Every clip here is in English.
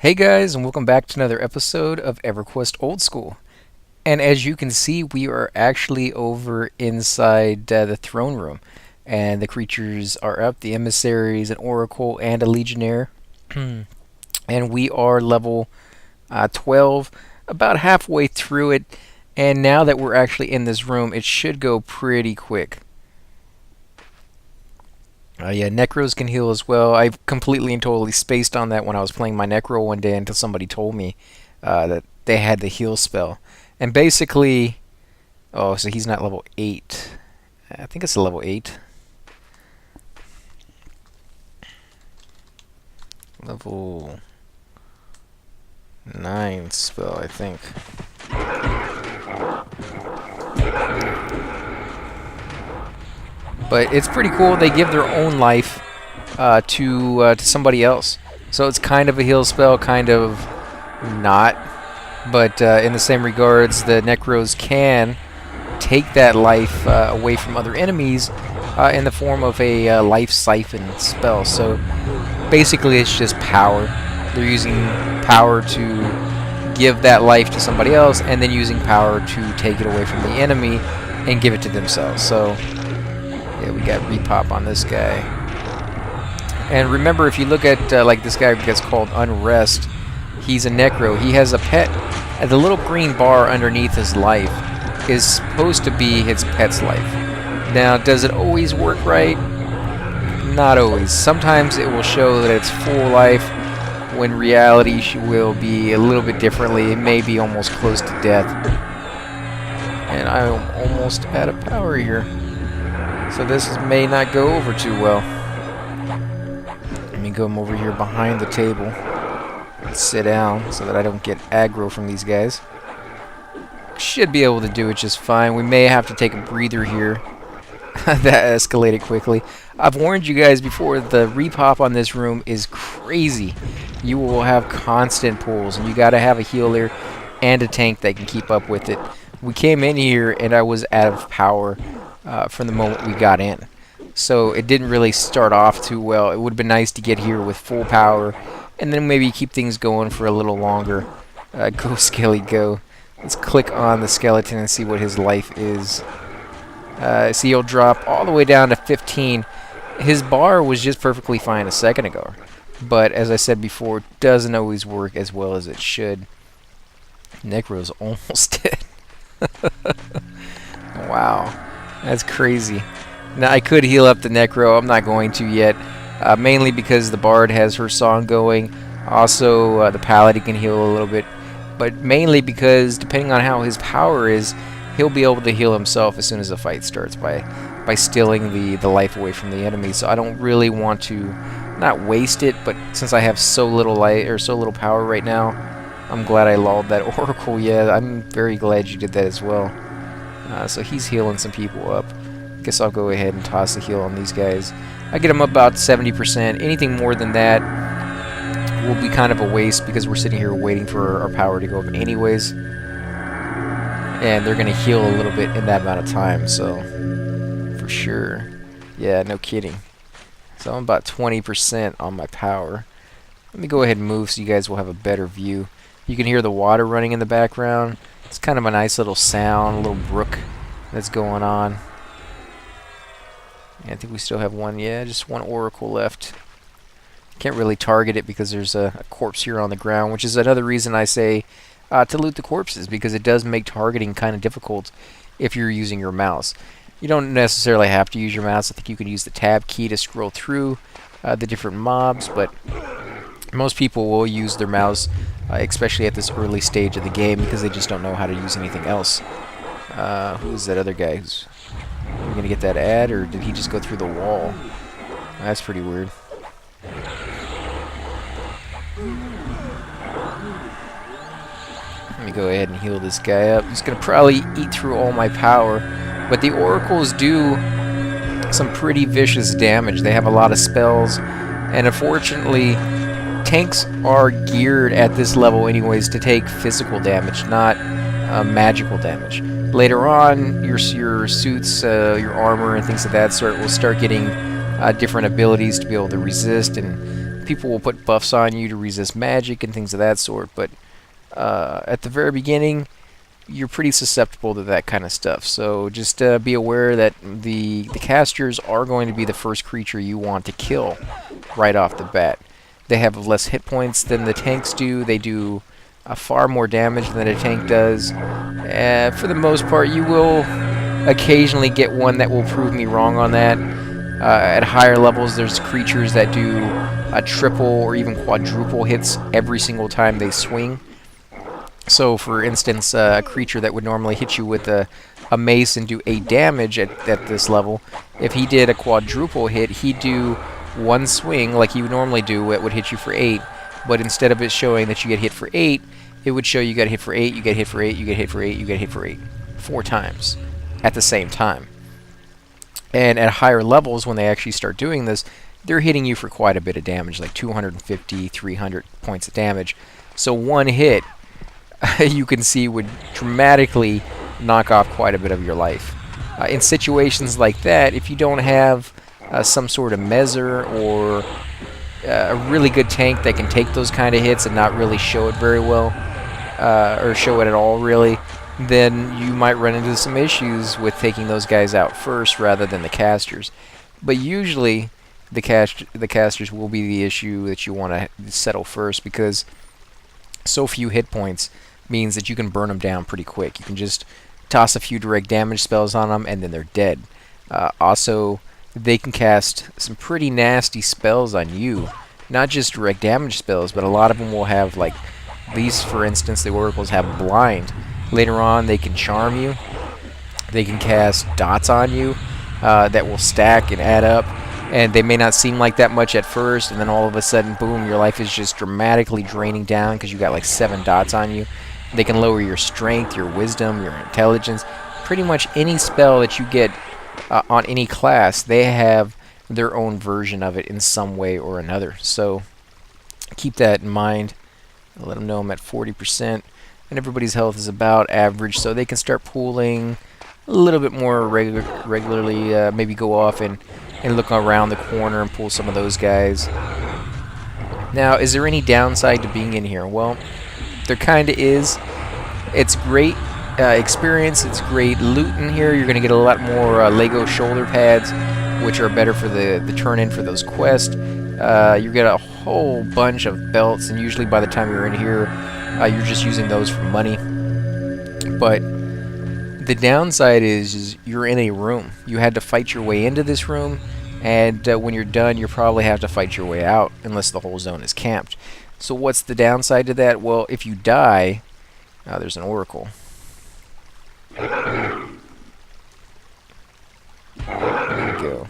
Hey guys, and welcome back to another episode of Everquest Old School. And as you can see, we are actually over inside the throne room. And the creatures are up, the emissaries, an oracle, and a legionnaire. And we are level 12, about halfway through it. And now that we're actually in this room, it should go pretty quick. Yeah, Necros can heal as well. I completely and totally spaced on that when I was playing my Necro one day until somebody told me that they had the heal spell. And basically, oh, so he's not level 8. I think it's a level 8. Level 9 spell, I think. But it's pretty cool. They give their own life to somebody else. So it's kind of a heal spell, kind of not. But in the same regards, the Necros can take that life away from other enemies in the form of a life siphon spell. So basically it's just power. They're using power to give that life to somebody else, and then using power to take it away from the enemy and give it to themselves. So yeah, we got repop on this guy. And remember, if you look at like this guy gets called Unrest, he's a Necro. He has a pet. And the little green bar underneath his life is supposed to be his pet's life. Now, does it always work right? Not always. Sometimes it will show that it's full life, when reality will be a little bit differently. It may be almost close to death. And I'm almost out of power here. So this may not go over too well. Let me go over here behind the table. Sit down so that I don't get aggro from these guys. Should be able to do it just fine. We may have to take a breather here. That escalated quickly. I've warned you guys before, the repop on this room is crazy. You will have constant pulls, and you gotta have a healer and a tank that can keep up with it. We came in here and I was out of power from the moment we got in. So it didn't really start off too well. It would have been nice to get here with full power and then maybe keep things going for a little longer. Go Skelly, go. Let's click on the skeleton and see what his life is. See, he'll drop all the way down to 15. His bar was just perfectly fine a second ago. But as I said before, it doesn't always work as well as it should. Necro's almost dead. Wow. That's crazy. Now, I could heal up the Necro. I'm not going to yet. Mainly because the Bard has her song going. Also, the Paladin can heal a little bit. But mainly because, depending on how his power is, he'll be able to heal himself as soon as the fight starts by stealing the life away from the enemy. So I don't really want to not waste it, but since I have so little light or so little power right now, I'm glad I lulled that Oracle. Yeah, I'm very glad you did that as well. So he's healing some people up. Guess I'll go ahead and toss a heal on these guys. I get them about 70%. Anything more than that will be kind of a waste because we're sitting here waiting for our power to go up anyways. And they're going to heal a little bit in that amount of time, so for sure. Yeah, no kidding. So I'm about 20% on my power. Let me go ahead and move so you guys will have a better view. You can hear the water running in the background. It's kind of a nice little sound, a little brook that's going on. I think we still have one, yeah, just one Oracle left. Can't really target it because there's a corpse here on the ground, which is another reason I say to loot the corpses, because it does make targeting kind of difficult if you're using your mouse. You don't necessarily have to use your mouse. I think you can use the tab key to scroll through the different mobs, but most people will use their mouse, especially at this early stage of the game, because they just don't know how to use anything else. Who's that other guy? Are we going to get that ad, or did he just go through the wall? That's pretty weird. Let me go ahead and heal this guy up. He's going to probably eat through all my power, but the Oracles do some pretty vicious damage. They have a lot of spells, and unfortunately, tanks are geared at this level anyways to take physical damage, not magical damage. Later on, your suits, your armor, and things of that sort will start getting different abilities to be able to resist and people will put buffs on you to resist magic and things of that sort, but at the very beginning, you're pretty susceptible to that kind of stuff. So just be aware that the casters are going to be the first creature you want to kill right off the bat. They have less hit points than the tanks do. They do far more damage than a tank does. For the most part, you will occasionally get one that will prove me wrong on that. At higher levels, there's creatures that do triple or even quadruple hits every single time they swing. So, for instance, a creature that would normally hit you with a mace and do 8 damage at this level, if he did a quadruple hit, he'd do one swing like he would normally do. It would hit you for 8, but instead of it showing that you get hit for 8, it would show you got hit for 8, you get hit for 8, you get hit for 8, you get hit for 8. 4 times at the same time. And at higher levels, when they actually start doing this, they're hitting you for quite a bit of damage, like 250, 300 points of damage. So one hit, you can see, would dramatically knock off quite a bit of your life. In situations like that, if you don't have some sort of measure or a really good tank that can take those kind of hits and not really show it very well, or show it at all really, then you might run into some issues with taking those guys out first rather than the casters. But usually the casters will be the issue that you want to settle first, because so few hit points means that you can burn them down pretty quick. You can just toss a few direct damage spells on them and then they're dead. Also, they can cast some pretty nasty spells on you. Not just direct damage spells, but a lot of them will have, like these, for instance, the oracles have blind. Later on, they can charm you. They can cast dots on you that will stack and add up. And they may not seem like that much at first, and then all of a sudden, boom, your life is just dramatically draining down because you got like 7 dots on you. They can lower your strength, your wisdom, your intelligence. Pretty much any spell that you get on any class, they have their own version of it in some way or another. So keep that in mind. I'll let them know I'm at 40%, and everybody's health is about average, so they can start pooling a little bit more regularly. Maybe go off and look around the corner and pull some of those guys. Now, is there any downside to being in here? Well, there kind of is. It's great experience. It's great loot in here. You're going to get a lot more Lego shoulder pads, which are better for the turn-in for those quests. You get a whole bunch of belts, and usually by the time you're in here, you're just using those for money. But the downside is you're in a room. You had to fight your way into this room, and when you're done, you probably have to fight your way out, unless the whole zone is camped. So what's the downside to that? Well, if you die, there's an oracle. There we go.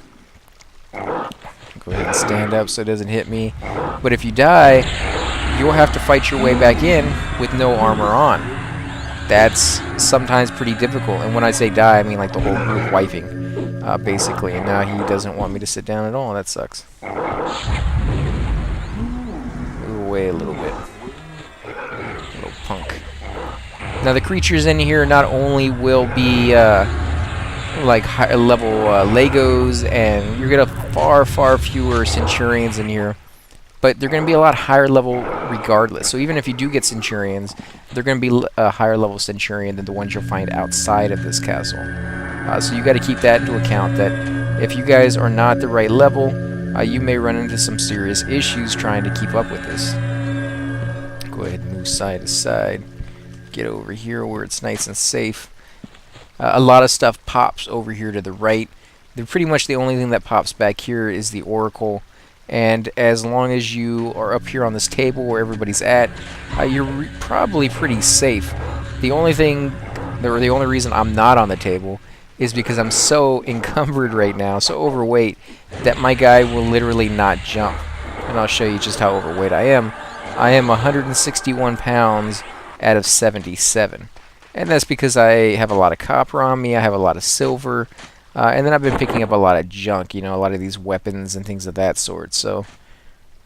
Go ahead and stand up so it doesn't hit me. But if you die, you'll have to fight your way back in with no armor on. That's sometimes pretty difficult. And when I say die, I mean like the whole group wiping, basically. And now he doesn't want me to sit down at all. That sucks. Move away a little bit. Little punk. Now the creatures in here not only will be like high level Legos, and you're gonna far fewer Centurions in here, but they're gonna be a lot higher level regardless. So even if you do get Centurions, they're gonna be a higher level Centurion than the ones you'll find outside of this castle. So you got to keep that into account, that if you guys are not the right level, you may run into some serious issues trying to keep up with this. Go ahead and move side to side. Get over here where it's nice and safe. A lot of stuff pops over here to the right. They're pretty much the only thing that pops back here is the oracle. And as long as you are up here on this table where everybody's at, you're probably pretty safe. The only thing, or the only reason I'm not on the table is because I'm so encumbered right now, so overweight, that my guy will literally not jump. And I'll show you just how overweight I am. I am 161 pounds out of 77. And that's because I have a lot of copper on me, I have a lot of silver, and then I've been picking up a lot of junk, you know, a lot of these weapons and things of that sort. So,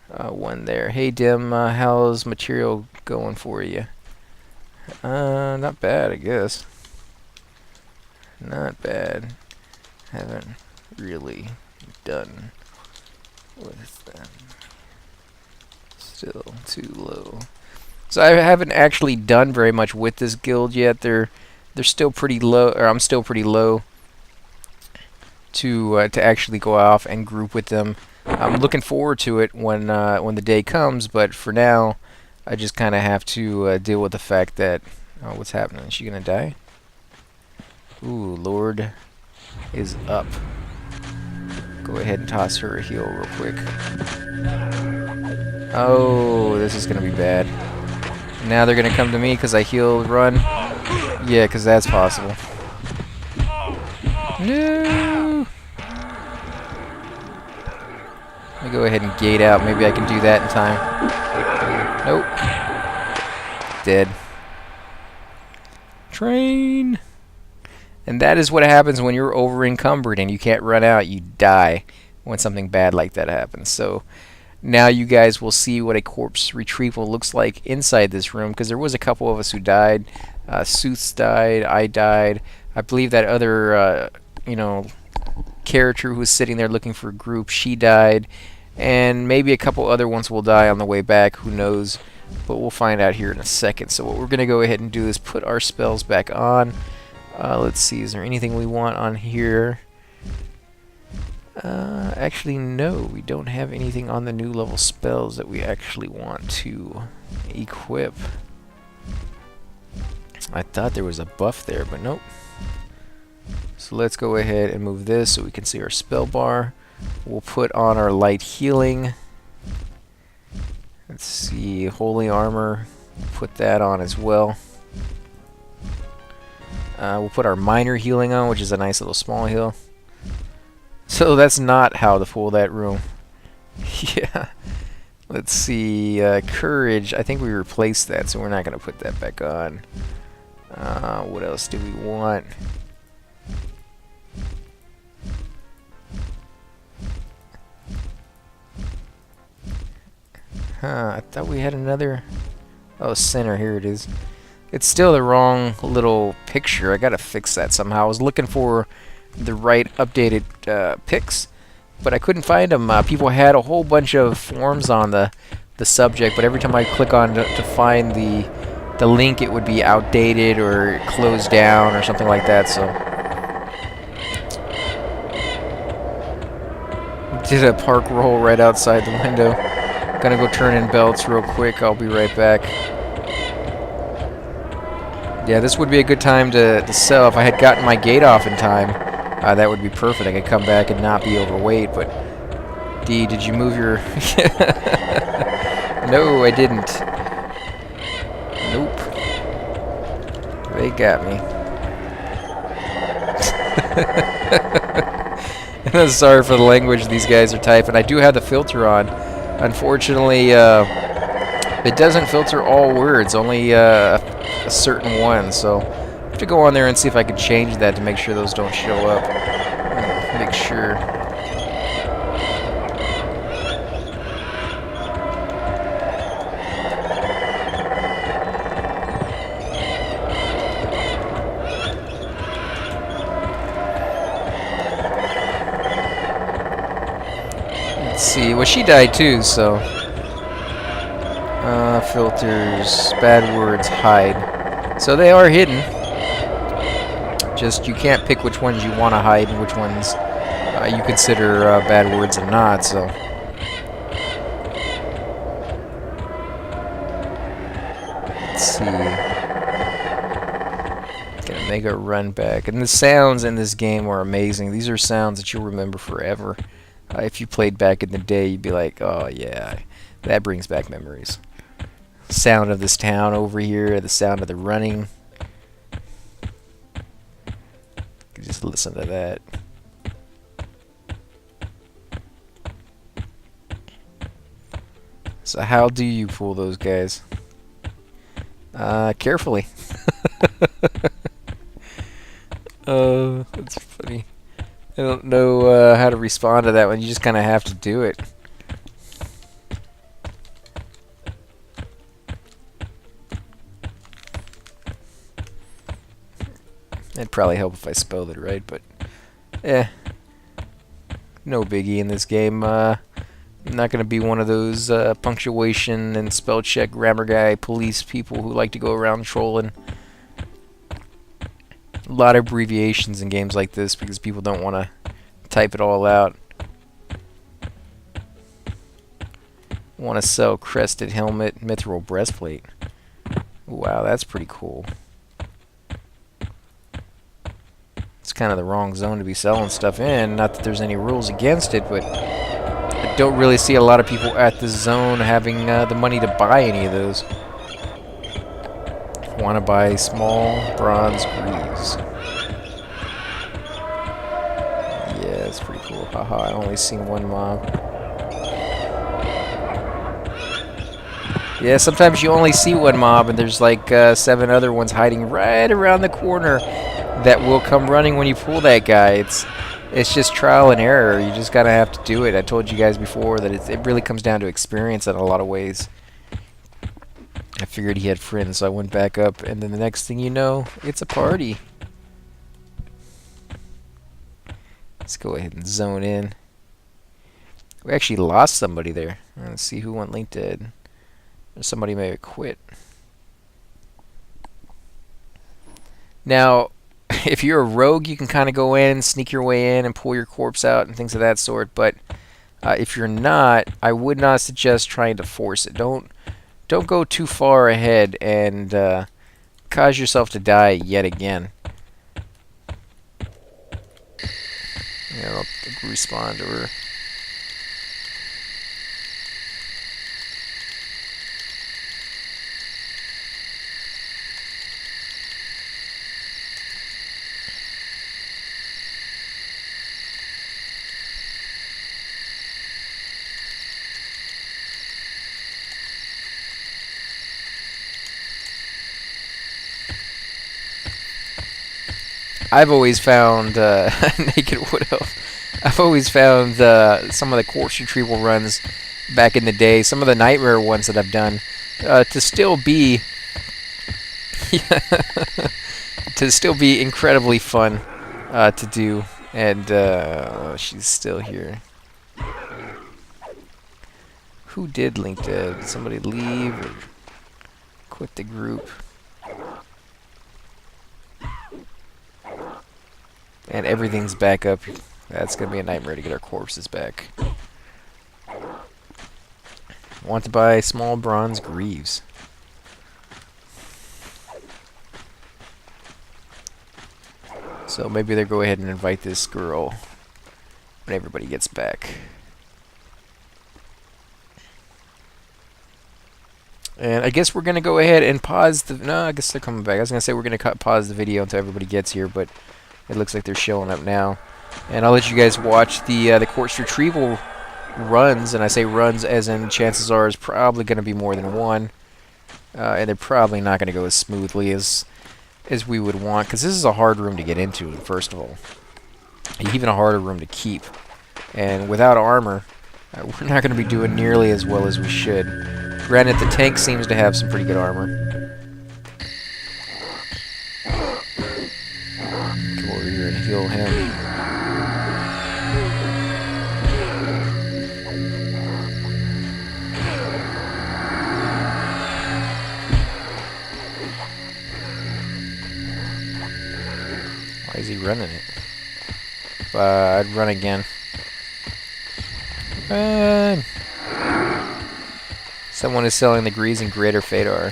one there. Hey Dim, how's material going for you? Not bad, I guess. Not bad. Haven't really done with them. Still too low. So I haven't actually done very much with this guild yet. They're still pretty low, or I'm still pretty low to actually go off and group with them. I'm looking forward to it when the day comes, but for now, I just kind of have to deal with the fact that what's happening? Is she gonna die? Ooh, Lord is up. Go ahead and toss her a heal real quick. Oh, this is gonna be bad. Now they're gonna come to me because I healed run. Yeah, because that's possible. No. Let me go ahead and gate out. Maybe I can do that in time. Nope. Dead. Train. And that is what happens when you're over encumbered and you can't run out. You die when something bad like that happens. So now you guys will see what a corpse retrieval looks like inside this room, because there was a couple of us who died. Sooths died. I died. I believe that other, character who was sitting there looking for a group, she died. And maybe a couple other ones will die on the way back. Who knows? But we'll find out here in a second. So what we're going to go ahead and do is put our spells back on. Let's see, is there anything we want on here? Actually, no, we don't have anything on the new level spells that we actually want to equip. I thought there was a buff there, but nope. So let's go ahead and move this so we can see our spell bar. We'll put on our light healing. Let's see, holy armor. Put that on as well. We'll put our minor healing on, which is a nice little small heal. So that's not how to pull that room. Yeah. Let's see. Courage. I think we replaced that, so we're not going to put that back on. What else do we want? I thought we had another... Oh, center. Here it is. It's still the wrong little picture. I gotta fix that somehow. I was looking for the right updated pics, but I couldn't find them. People had a whole bunch of forms on the subject, but every time I click on to find the link, it would be outdated or closed down or something like that. So did a park roll right outside the window. Gonna go turn in belts real quick. I'll be right back. Yeah, this would be a good time to sell. If I had gotten my gate off in time, that would be perfect. I could come back and not be overweight, but... D, did you move your... No, I didn't. Nope. They got me. I'm sorry for the language these guys are typing. I do have the filter on. Unfortunately, it doesn't filter all words, only a certain one, so I have to go on there and see if I can change that to make sure those don't show up. Make sure. Let's see. Well, she died too, so... filters, bad words, hide. So they are hidden. Just you can't pick which ones you want to hide and which ones you consider bad words and not. So let's see. Gonna make a run back. And the sounds in this game are amazing. These are sounds that you'll remember forever. If you played back in the day, you'd be like, oh yeah, that brings back memories. Sound of this town over here, the sound of the running. Just listen to that. So how do you fool those guys? Carefully. That's funny. I don't know how to respond to that one. You just kind of have to do it. It'd probably help if I spelled it right, but no biggie in this game. Not I'm not going to be one of those punctuation and spell check grammar guy police people who like to go around trolling. A lot of abbreviations in games like this because people don't want to type it all out. Want to sell crested helmet, mithril breastplate. Wow, that's pretty cool. It's kind of the wrong zone to be selling stuff in. Not that there's any rules against it, but I don't really see a lot of people at this zone having the money to buy any of those. Want to buy small bronze greaves. Yeah, it's pretty cool. Haha, I only seen one mob. Yeah, sometimes you only see one mob and there's like 7 other ones hiding right around the corner that will come running when you pull that guy. It's just trial and error. You just gotta have to do it. I told you guys before that it really comes down to experience in a lot of ways. I figured he had friends, so I went back up, and then the next thing you know, it's a party. Let's go ahead and zone in. We actually lost somebody there. Let's see who went link dead. Somebody may have quit. Now, if you're a rogue, you can kind of go in, sneak your way in, and pull your corpse out and things of that sort. But if you're not, I would not suggest trying to force it. Don't go too far ahead and cause yourself to die yet again. Yeah, I'll respond over. I've always found naked wood elf. I've always found some of the corpse retrieval runs back in the day, some of the nightmare ones that I've done, to still be incredibly fun to do. And she's still here. Who did link dead? Did somebody leave or quit the group? And everything's back up. That's going to be a nightmare to get our corpses back. Want to buy small bronze greaves. So maybe they'll go ahead and invite this girl when everybody gets back. And I guess we're going to go ahead and pause the... No, I guess they're coming back. I was going to say we're going to pause the video until everybody gets here, but it looks like they're showing up now. And I'll let you guys watch the corpse retrieval runs. And I say runs as in chances are it's probably going to be more than one. And they're probably not going to go as smoothly as we would want. Because this is a hard room to get into, first of all. Even a harder room to keep. And without armor, we're not going to be doing nearly as well as we should. Granted, the tank seems to have some pretty good armor. Go over here and heal him. Why is he running it? I'd run again. Run! Someone is selling the greaves in Greater Fadar.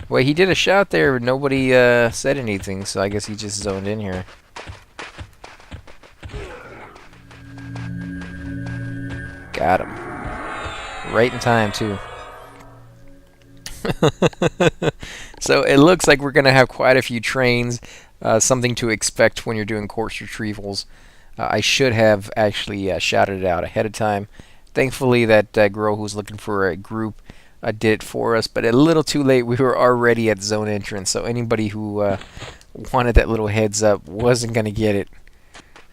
Wait, he did a shot there, but nobody said anything, so I guess he just zoned in here. Got him. Right in time, too. So it looks like we're going to have quite a few trains. Something to expect when you're doing corpse retrievals. I should have actually shouted it out ahead of time. Thankfully, that girl who was looking for a group did it for us, but a little too late. We were already at zone entrance, so anybody who wanted that little heads up wasn't going to get it.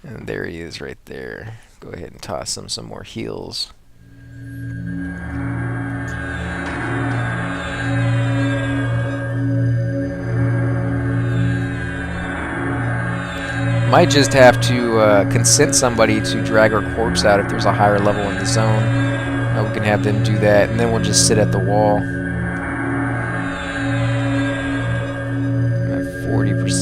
And there he is right there. Go ahead and toss him some more heals. might just have to consent somebody to drag our corpse out if there's a higher level in the zone. We can have them do that, and then we'll just sit at the wall. I'm at 40%.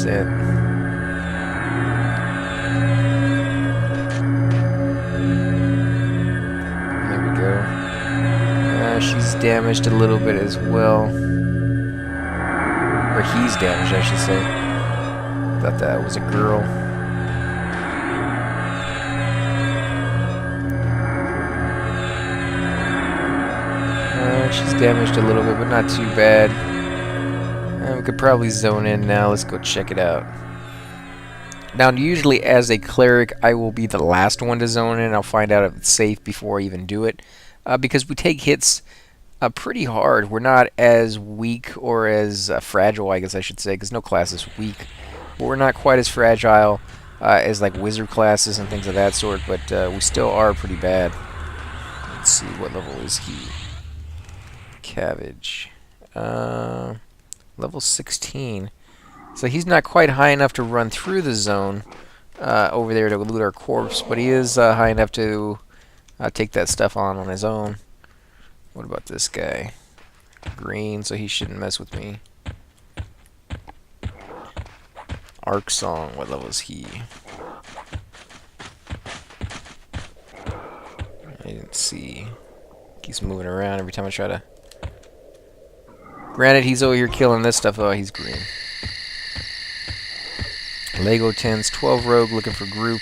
There we go. She's damaged a little bit as well. Or he's damaged, I should say. Thought that was a girl. She's damaged a little bit, but not too bad. We could probably zone in now. Let's go check it out. Now, usually as a cleric, I will be the last one to zone in. I'll find out if it's safe before I even do it. Because we take hits pretty hard. We're not as weak or as fragile, I guess I should say, because no class is weak. But we're not quite as fragile as like wizard classes and things of that sort, but we still are pretty bad. Let's see, what level is he? Cabbage. Level 16. So he's not quite high enough to run through the zone over there to loot our corpse, but he is high enough to take that stuff on his own. What about this guy? Green, so he shouldn't mess with me. Arc Song, what level is he? I didn't see. Keeps moving around every time I try to... Granted, he's over here killing this stuff. Oh, he's green. Lego tins, 12 rogue looking for group.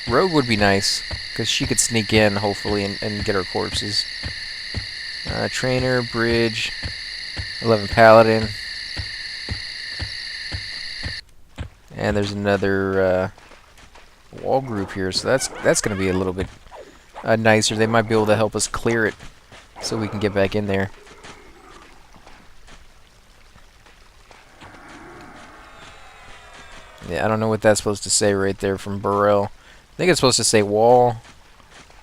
Rogue would be nice, because she could sneak in, hopefully, and get our corpses. Trainer, bridge, 11 paladin. And there's another wall group here, so that's going to be a little bit nicer. They might be able to help us clear it, so we can get back in there. Yeah, I don't know what that's supposed to say right there from Burrell. I think it's supposed to say wall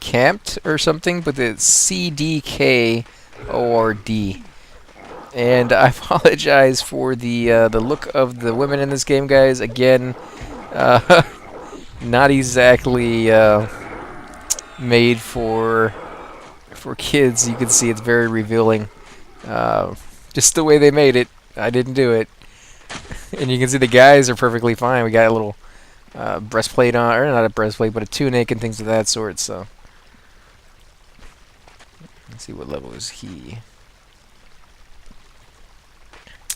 camped or something, but it's CDKORD. And I apologize for the look of the women in this game, guys. Again, not exactly made for kids. You can see it's very revealing. Just the way they made it. I didn't do it. And you can see the guys are perfectly fine. We got a little breastplate on, or not a breastplate, but a tunic and things of that sort. So let's see, what level is he?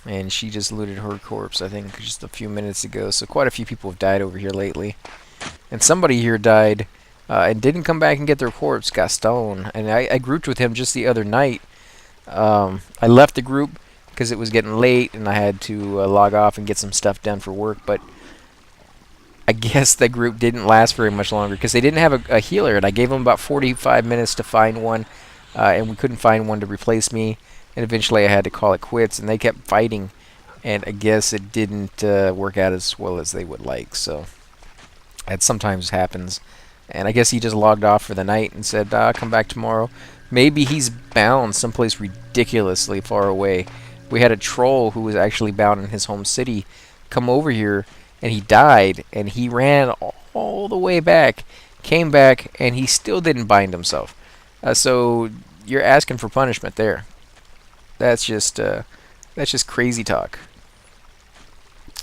And she just looted her corpse, I think, just a few minutes ago. So quite a few people have died over here lately. And somebody here died and didn't come back and get their corpse, Gaston. And I grouped with him just the other night. I left the group because it was getting late and I had to log off and get some stuff done for work. But I guess the group didn't last very much longer because they didn't have a healer. And I gave them about 45 minutes to find one. And we couldn't find one to replace me. And eventually I had to call it quits, and they kept fighting, and I guess it didn't work out as well as they would like, so that sometimes happens. And I guess he just logged off for the night and said, I'll come back tomorrow. Maybe he's bound someplace ridiculously far away. We had a troll who was actually bound in his home city come over here, and he died, and he ran all the way back, came back, and he still didn't bind himself. So you're asking for punishment there. That's just crazy talk.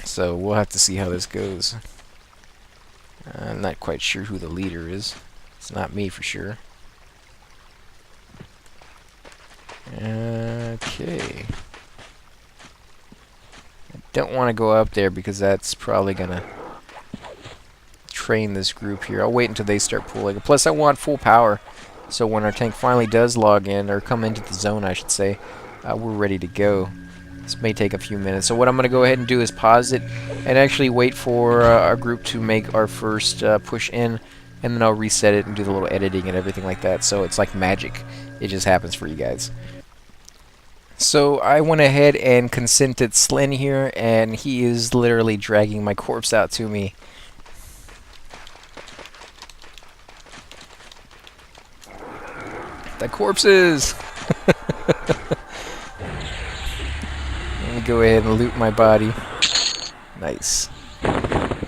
So we'll have to see how this goes. I'm not quite sure who the leader is. It's not me for sure. Okay. I don't want to go up there because that's probably gonna train this group here. I'll wait until they start pulling. Plus, I want full power, so when our tank finally does log in, or come into the zone, I should say, we're ready to go. This may take a few minutes. So what I'm going to go ahead and do is pause it and actually wait for our group to make our first push in, and then I'll reset it and do the little editing and everything like that. So it's like magic. It just happens for you guys. So I went ahead and consented Slyn here, and he is literally dragging my corpse out to me. The corpses! Let me go ahead and loot my body. Nice.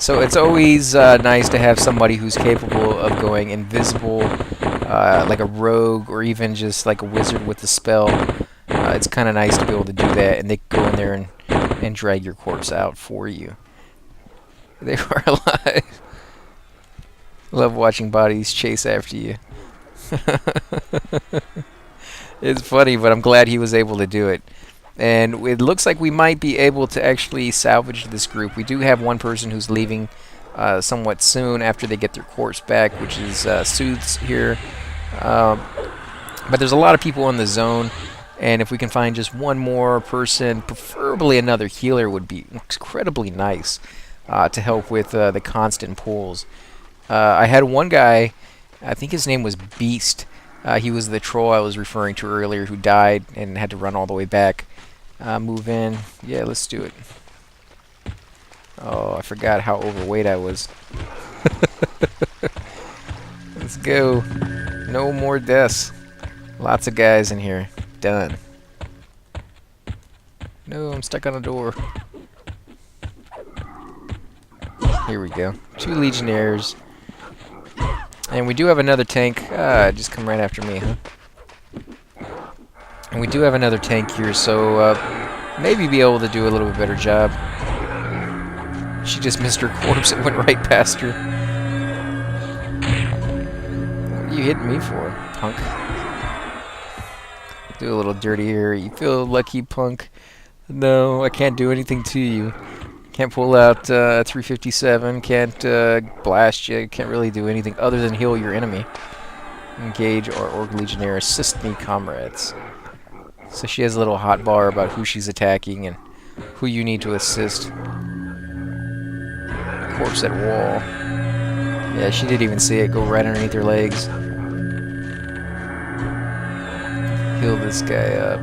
So it's always nice to have somebody who's capable of going invisible, like a rogue, or even just like a wizard with a spell. It's kind of nice to be able to do that, and they can go in there and drag your corpse out for you. They are alive. Love watching bodies chase after you. It's funny, but I'm glad he was able to do it. And it looks like we might be able to actually salvage this group. We do have one person who's leaving somewhat soon after they get their corpse back, which is Suits here. But there's a lot of people in the zone, and if we can find just one more person, preferably another healer, would be incredibly nice to help with the constant pulls. I had one guy, I think his name was Beast. He was the troll I was referring to earlier who died and had to run all the way back. Move in. Yeah, let's do it. Oh, I forgot how overweight I was. Let's go. No more deaths. Lots of guys in here. Done. No, I'm stuck on a door. Here we go. 2 legionnaires. And we do have another tank. Just come right after me, huh? And we do have another tank here, so maybe be able to do a little bit better job. She just missed her corpse. It went right past her. What are you hitting me for, punk? Do a little dirty here. You feel lucky, punk? No, I can't do anything to you. Can't pull out 357. Can't blast you. Can't really do anything other than heal your enemy. Engage our Orc Legionnaire. Assist me, comrades. So she has a little hotbar about who she's attacking and who you need to assist. Corpse at wall. Yeah, she didn't even see it go right underneath her legs. Heal this guy up.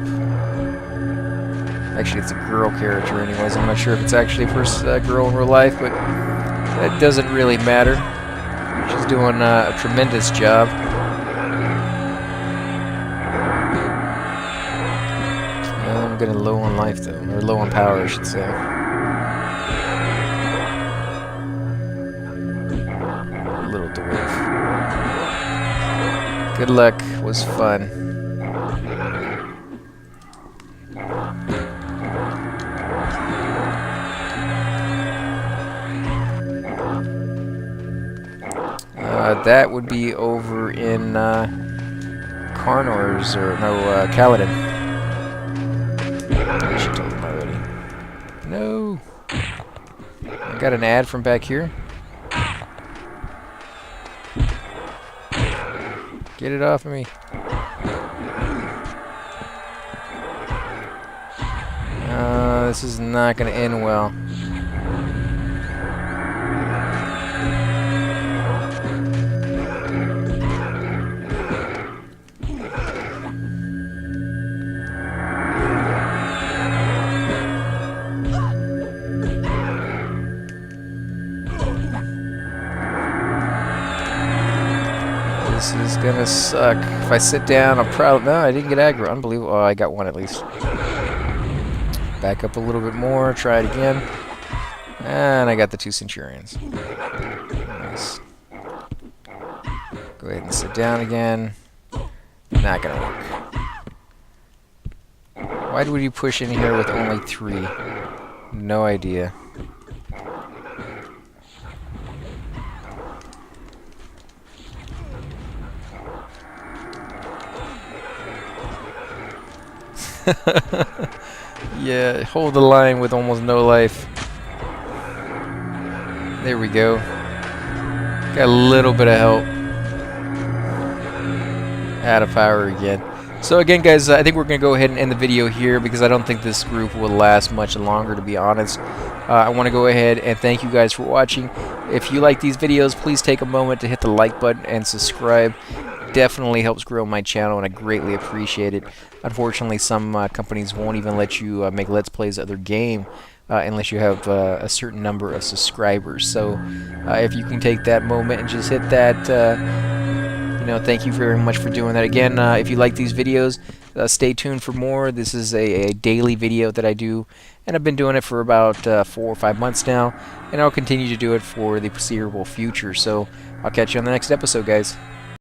Actually, it's a girl character anyways. I'm not sure if it's actually a girl in real life, but that doesn't really matter. She's doing a tremendous job. I'm getting low on life, though. Or low on power, I should say. Little dwarf. Good luck. Was fun. That would be over in Karnor's, or no, Kaladin. I should told him already. No! I got an ad from back here. Get it off of me. This is not going to end well. This is gonna suck. If I sit down, I'll probably... No, I didn't get aggro. Unbelievable. Oh, I got one at least. Back up a little bit more. Try it again. And I got the 2 Centurions. Nice. Go ahead and sit down again. Not gonna work. Why would you push in here with only 3? No idea. Yeah, hold the line with almost no life. There we go. Got a little bit of help. Out of power again. So again, guys, I think we're going to go ahead and end the video here because I don't think this group will last much longer, to be honest. I want to go ahead and thank you guys for watching. If you like these videos, please take a moment to hit the like button and subscribe. Definitely helps grow my channel, and I greatly appreciate it. Unfortunately, some companies won't even let you make Let's Plays of their game unless you have a certain number of subscribers. So if you can take that moment and just hit that thank you very much for doing that. Again, if you like these videos, stay tuned for more. This is a daily video that I do, and I've been doing it for about 4 or 5 months now, and I'll continue to do it for the foreseeable future. So I'll catch you on the next episode, guys.